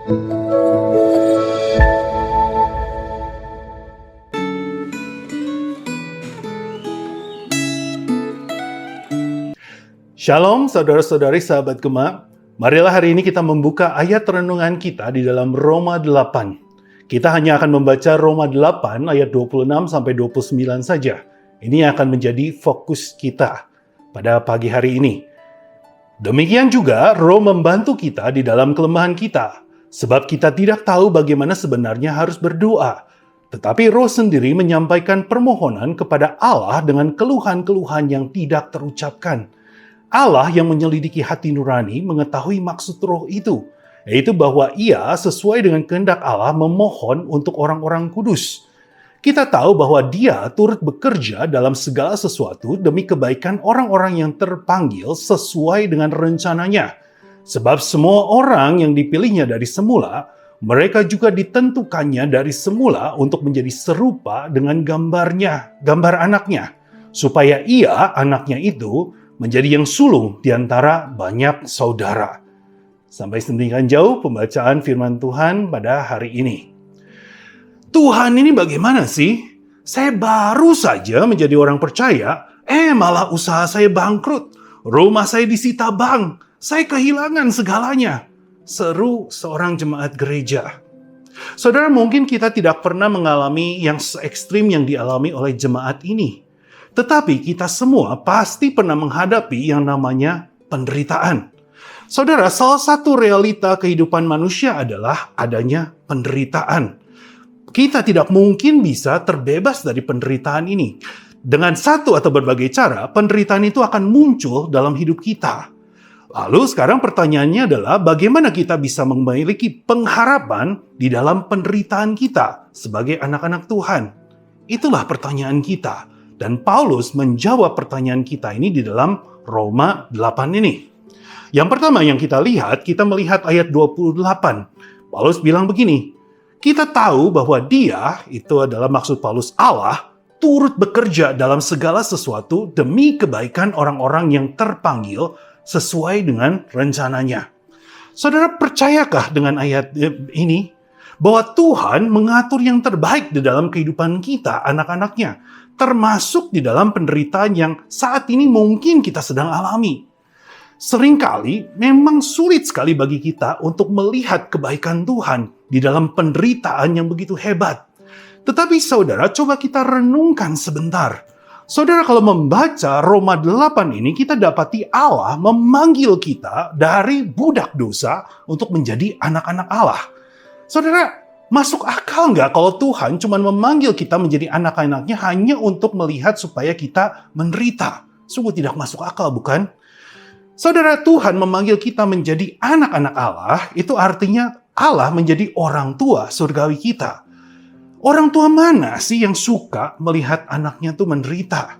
Shalom saudara-saudari sahabat Gema. Marilah hari ini kita membuka ayat renungan kita di dalam Roma 8. Kita hanya akan membaca Roma 8 ayat 26 sampai 29 saja. Ini akan menjadi fokus kita pada pagi hari ini. Demikian juga Roh membantu kita di dalam kelemahan kita, sebab kita tidak tahu bagaimana sebenarnya harus berdoa. Tetapi Roh sendiri menyampaikan permohonan kepada Allah dengan keluhan-keluhan yang tidak terucapkan. Allah yang menyelidiki hati nurani mengetahui maksud Roh itu, yaitu bahwa Ia sesuai dengan kehendak Allah memohon untuk orang-orang kudus. Kita tahu bahwa Dia turut bekerja dalam segala sesuatu demi kebaikan orang-orang yang terpanggil sesuai dengan rencananya. Sebab semua orang yang dipilihnya dari semula, mereka juga ditentukannya dari semula untuk menjadi serupa dengan gambar anaknya, supaya Ia, anaknya itu, menjadi yang sulung di antara banyak saudara. Sampai sendirian jauh pembacaan firman Tuhan pada hari ini. Tuhan ini bagaimana sih? Saya baru saja menjadi orang percaya, malah usaha saya bangkrut. Rumah saya disita bank. Saya kehilangan segalanya. Seru seorang jemaat gereja. Saudara, mungkin kita tidak pernah mengalami yang se-ekstrim yang dialami oleh jemaat ini. Tetapi kita semua pasti pernah menghadapi yang namanya penderitaan. Saudara, salah satu realita kehidupan manusia adalah adanya penderitaan. Kita tidak mungkin bisa terbebas dari penderitaan ini. Dengan satu atau berbagai cara, penderitaan itu akan muncul dalam hidup kita. Lalu sekarang pertanyaannya adalah bagaimana kita bisa memiliki pengharapan di dalam penderitaan kita sebagai anak-anak Tuhan? Itulah pertanyaan kita. Dan Paulus menjawab pertanyaan kita ini di dalam Roma 8 ini. Yang pertama yang kita lihat, kita melihat ayat 28. Paulus bilang begini, kita tahu bahwa Dia, itu adalah maksud Paulus Allah, turut bekerja dalam segala sesuatu demi kebaikan orang-orang yang terpanggil sesuai dengan rencananya. Saudara, percayakah dengan ayat ini? Bahwa Tuhan mengatur yang terbaik di dalam kehidupan kita, anak-anaknya, termasuk di dalam penderitaan yang saat ini mungkin kita sedang alami. Seringkali memang sulit sekali bagi kita untuk melihat kebaikan Tuhan di dalam penderitaan yang begitu hebat. Tetapi saudara, coba kita renungkan sebentar. Saudara, kalau membaca Roma 8 ini, kita dapati Allah memanggil kita dari budak dosa untuk menjadi anak-anak Allah. Saudara, masuk akal nggak kalau Tuhan cuma memanggil kita menjadi anak-anaknya hanya untuk melihat supaya kita menderita? Sungguh tidak masuk akal, bukan? Saudara, Tuhan memanggil kita menjadi anak-anak Allah, itu artinya Allah menjadi orang tua surgawi kita. Orang tua mana sih yang suka melihat anaknya tuh menderita?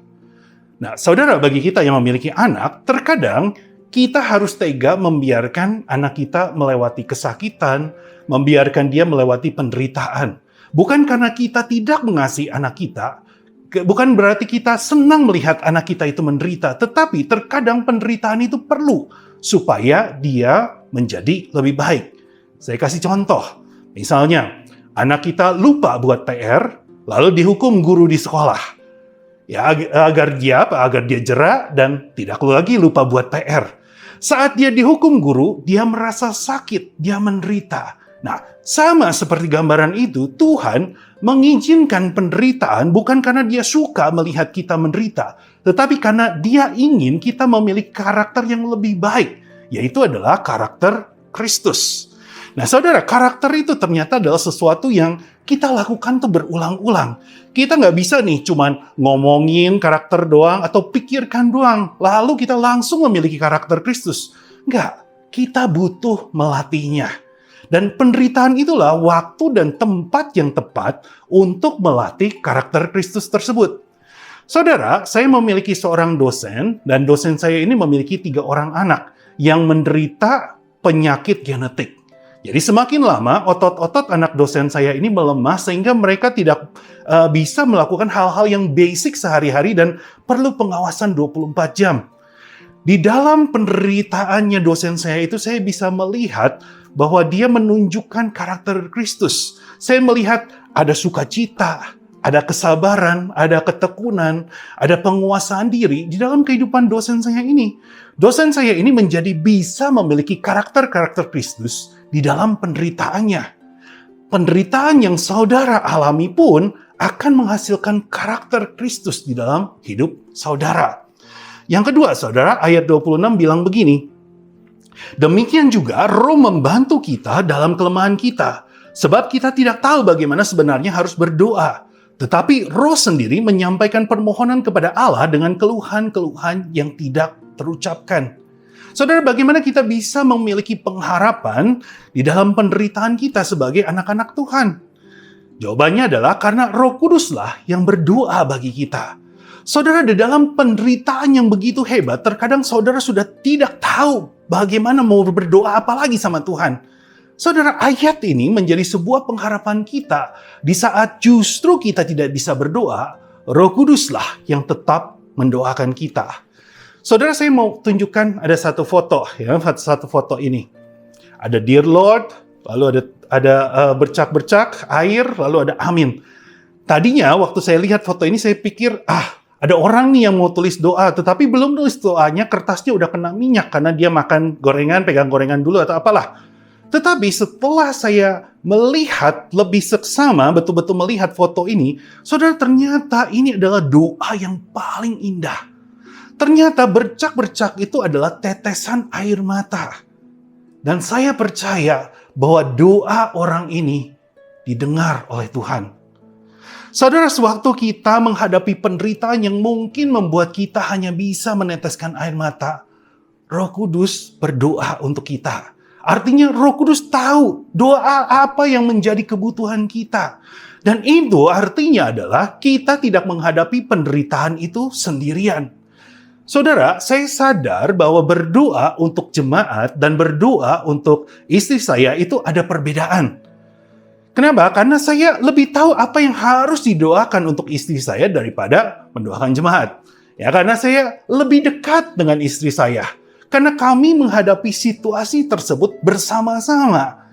Nah, saudara, bagi kita yang memiliki anak, terkadang kita harus tega membiarkan anak kita melewati kesakitan, membiarkan dia melewati penderitaan. Bukan karena kita tidak mengasihi anak kita, bukan berarti kita senang melihat anak kita itu menderita, tetapi terkadang penderitaan itu perlu supaya dia menjadi lebih baik. Saya kasih contoh. Misalnya, anak kita lupa buat PR, lalu dihukum guru di sekolah. Ya, agar dia jera dan tidak lagi lupa buat PR. Saat dia dihukum guru, dia merasa sakit, dia menderita. Nah, sama seperti gambaran itu, Tuhan mengizinkan penderitaan bukan karena Dia suka melihat kita menderita, tetapi karena Dia ingin kita memiliki karakter yang lebih baik, yaitu adalah karakter Kristus. Nah, saudara, karakter itu ternyata adalah sesuatu yang kita lakukan tuh berulang-ulang. Kita nggak bisa nih cuman ngomongin karakter doang atau pikirkan doang, lalu kita langsung memiliki karakter Kristus. Nggak, kita butuh melatihnya. Dan penderitaan itulah waktu dan tempat yang tepat untuk melatih karakter Kristus tersebut. Saudara, saya memiliki seorang dosen, dan dosen saya ini memiliki 3 orang anak yang menderita penyakit genetik. Jadi semakin lama, otot-otot anak dosen saya ini melemah sehingga mereka tidak bisa melakukan hal-hal yang basic sehari-hari dan perlu pengawasan 24 jam. Di dalam penderitaannya dosen saya itu, saya bisa melihat bahwa dia menunjukkan karakter Kristus. Saya melihat ada sukacita, ada kesabaran, ada ketekunan, ada penguasaan diri di dalam kehidupan dosen saya ini. Dosen saya ini menjadi bisa memiliki karakter-karakter Kristus di dalam penderitaannya. Penderitaan yang saudara alami pun akan menghasilkan karakter Kristus di dalam hidup saudara. Yang kedua, saudara, ayat 26 bilang begini, demikian juga Roh membantu kita dalam kelemahan kita, sebab kita tidak tahu bagaimana sebenarnya harus berdoa. Tetapi Roh sendiri menyampaikan permohonan kepada Allah dengan keluhan-keluhan yang tidak terucapkan. Saudara, bagaimana kita bisa memiliki pengharapan di dalam penderitaan kita sebagai anak-anak Tuhan? Jawabannya adalah karena Roh Kuduslah yang berdoa bagi kita. Saudara, di dalam penderitaan yang begitu hebat, terkadang saudara sudah tidak tahu bagaimana mau berdoa apalagi sama Tuhan. Saudara, ayat ini menjadi sebuah pengharapan kita di saat justru kita tidak bisa berdoa, Roh Kuduslah yang tetap mendoakan kita. Saudara, saya mau tunjukkan ada satu foto, ya, satu foto ini. Ada Dear Lord, lalu ada bercak-bercak air, lalu ada amin. Tadinya waktu saya lihat foto ini saya pikir, ada orang nih yang mau tulis doa, tetapi belum tulis doanya, kertasnya udah kena minyak karena dia makan gorengan, pegang gorengan dulu atau apalah. Tetapi setelah saya melihat lebih seksama, betul-betul melihat foto ini, saudara, ternyata ini adalah doa yang paling indah. Ternyata bercak-bercak itu adalah tetesan air mata. Dan saya percaya bahwa doa orang ini didengar oleh Tuhan. Saudara, sewaktu kita menghadapi penderitaan yang mungkin membuat kita hanya bisa meneteskan air mata, Roh Kudus berdoa untuk kita. Artinya Roh Kudus tahu doa apa yang menjadi kebutuhan kita. Dan itu artinya adalah kita tidak menghadapi penderitaan itu sendirian. Saudara, saya sadar bahwa berdoa untuk jemaat dan berdoa untuk istri saya itu ada perbedaan. Kenapa? Karena saya lebih tahu apa yang harus didoakan untuk istri saya daripada mendoakan jemaat. Ya, karena saya lebih dekat dengan istri saya. Karena kami menghadapi situasi tersebut bersama-sama.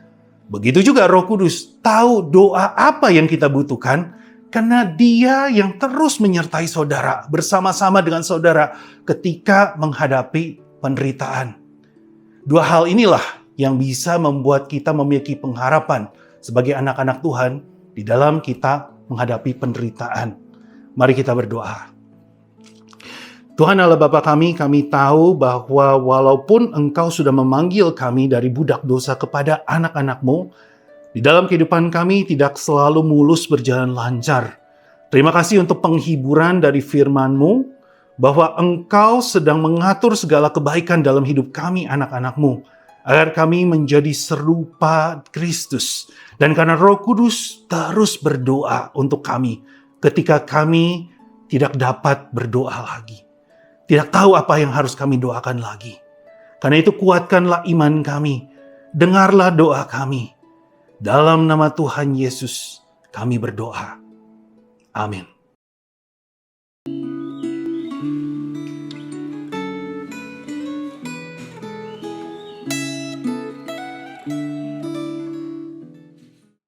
Begitu juga Roh Kudus tahu doa apa yang kita butuhkan, karena Dia yang terus menyertai saudara, bersama-sama dengan saudara ketika menghadapi penderitaan. Dua hal inilah yang bisa membuat kita memiliki pengharapan sebagai anak-anak Tuhan di dalam kita menghadapi penderitaan. Mari kita berdoa. Tuhan Allah Bapa kami tahu bahwa walaupun Engkau sudah memanggil kami dari budak dosa kepada anak-anak-Mu, di dalam kehidupan kami tidak selalu mulus berjalan lancar. Terima kasih untuk penghiburan dari firman-Mu, bahwa Engkau sedang mengatur segala kebaikan dalam hidup kami anak-anak-Mu, agar kami menjadi serupa Kristus. Dan karena Roh Kudus terus berdoa untuk kami, ketika kami tidak dapat berdoa lagi. Tidak tahu apa yang harus kami doakan lagi. Karena itu kuatkanlah iman kami, dengarlah doa kami. Dalam nama Tuhan Yesus, kami berdoa. Amin.